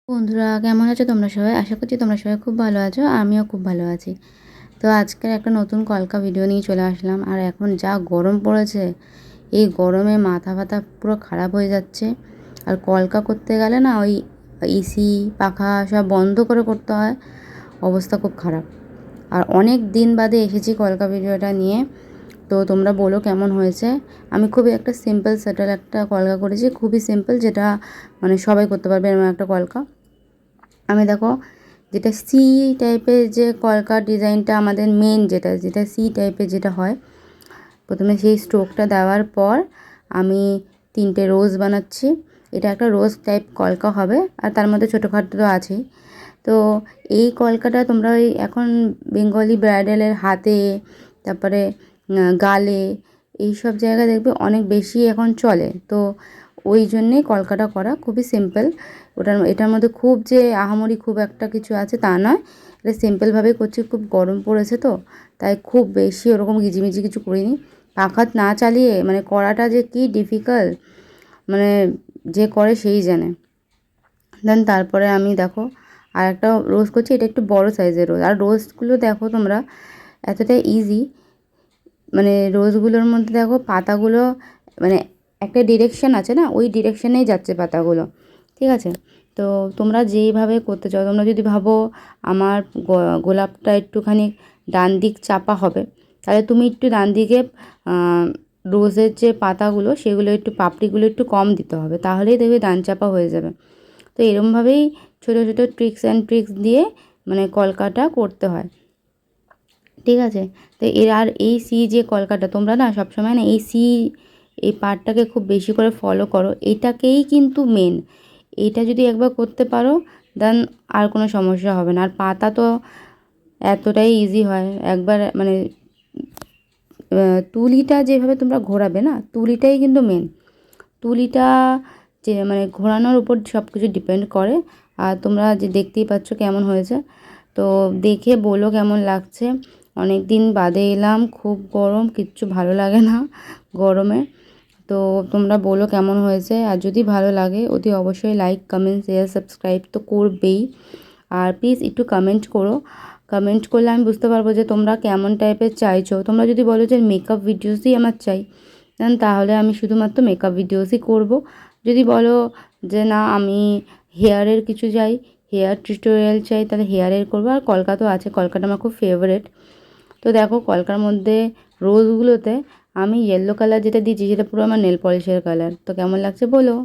বন্ধুরা কেমন আছো তোমরা সবাই? আশা করছি তোমরা সবাই খুব ভালো আছো। আমিও খুব ভালো আছি। তো আজকের একটা নতুন কলকা ভিডিও নিয়ে চলে আসলাম। আর এখন যা গরম পড়েছে, এই গরমে মাথা ব্যথা পুরো খারাপ হয়ে যাচ্ছে। আর কলকা করতে গেলে না ওই এসি পাখা সব বন্ধ করে করতে হয়, অবস্থা খুব খারাপ। আর অনেক দিন বাদে এসেছি কলকা ভিডিওটা নিয়ে। তো তোমরা বলো কেমন হয়েছে। আমি খুবই একটা সিম্পল সেটেল একটা কলকা করেছি, খুবই সিম্পল, যেটা মানে সবাই করতে পারবে এরকম একটা কলকা। আমি দেখো, যেটা সি টাইপের যে কলকার ডিজাইনটা আমাদের মেন, যেটা সি টাইপের যেটা হয়, প্রথমে সেই স্ট্রোকটা দেওয়ার পর আমি 3টে রোজ বানাচ্ছি। এটা একটা রোজ টাইপ কলকা হবে, আর তার মধ্যে ছোটোখাটো তো আছেই। তো এই কলকাটা তোমরা ওই এখন বেঙ্গলি ব্রাইডালের হাতে, তারপরে গালে, এই সব জায়গায় দেখবে অনেক বেশি এখন চলে। তো ওই জন্যেই কলকাটা করা খুবই সিম্পল। এটার মধ্যে খুব যে আহামরি খুব একটা কিছু আছে তা নয়, এটা সিম্পলভাবে করছি। খুব গরম পড়েছে তো, তাই খুব বেশি ওরকম ঘিজিমিজি কিছু করিনি। পাখা না চালিয়ে মানে করাটা যে কি ডিফিকাল্ট, মানে যে করে সেই জানে। দেন তারপরে আমি দেখো আর একটা রোজ করছি, এটা একটু বড় সাইজের রোজ। আর রোজগুলো দেখো তোমরা এতটা ইজি, মানে রোজগুলোর মধ্যে দেখো পাতাগুলো মানে একটা ডিরেকশন আছে না, ওই ডিরেকশনেই যাচ্ছে পাতাগুলো, ঠিক আছে? তো তোমরা যেইভাবে করতে চাও, তোমরা যদি ভাবো আমার গোলাপটা একটুখানি ডান দিক চাপা হবে, তাহলে তুমি একটু ডান দিকে রোজের যে পাতাগুলো সেগুলো একটু পাপড়িগুলো একটু কম দিতে হবে, তাহলেই দেখবে ডান চাপা হয়ে যাবে। তো এরমভাবেই ছোটো ছোটো ট্রিক্স দিয়ে মানে কলকাটা করতে হয়, ঠিক আছে? তো আর এই সি যে কলকাটা, তোমরা না সবসময় না এই পার্টটাকে খুব বেশি করে ফলো করো। এটাকেই কিন্তু মেন, এইটা যদি একবার করতে পারো দেন আর কোনো সমস্যা হবে না। আর পাতা তো এতটাই ইজি হয় একবার, মানে তুলিটা যেভাবে তোমরা ঘোরাবে না, তুলিটাই কিন্তু মেন। তুলিটা যে মানে ঘোরানোর উপর সব কিছু ডিপেন্ড করে। আর তোমরা যে দেখতেই পাচ্ছ কেমন হয়েছে, তো দেখে বলো কেমন লাগছে। অনেক দিন বাদে এলাম, খুব গরম, কিচ্ছু ভালো লাগে না গরমে। তো তোমরা বলো কেমন হয়েছে। আর যদি ভালো লাগে অতি অবশ্যই লাইক কমেন্ট শেয়ার সাবস্ক্রাইব তো করবেই। আর প্লিজ একটু কমেন্ট করো। কমেন্ট করলে আমি বুঝতে পারবো যে তোমরা কেমন টাইপের চাইছো। তোমরা যদি বলো যে মেকআপ ভিডিওসই আমার চাই, দেন তাহলে আমি শুধুমাত্র মেকআপ ভিডিওসই করব। যদি বলো যে না আমি হেয়ারের কিছু চাই, হেয়ার টিউটোরিয়াল চাই, তাহলে হেয়ারের করবো। আর কলকা তো আছে, কলকাটা আমার খুব ফেভারেট। তো দেখো কলকার মধ্যে রোজগুলোতে আমি ইয়েলো কালার যেটা দিয়েছি সেটা পুরো আমার নেল পলিশের কালার। তো কেমন লাগছে বলো।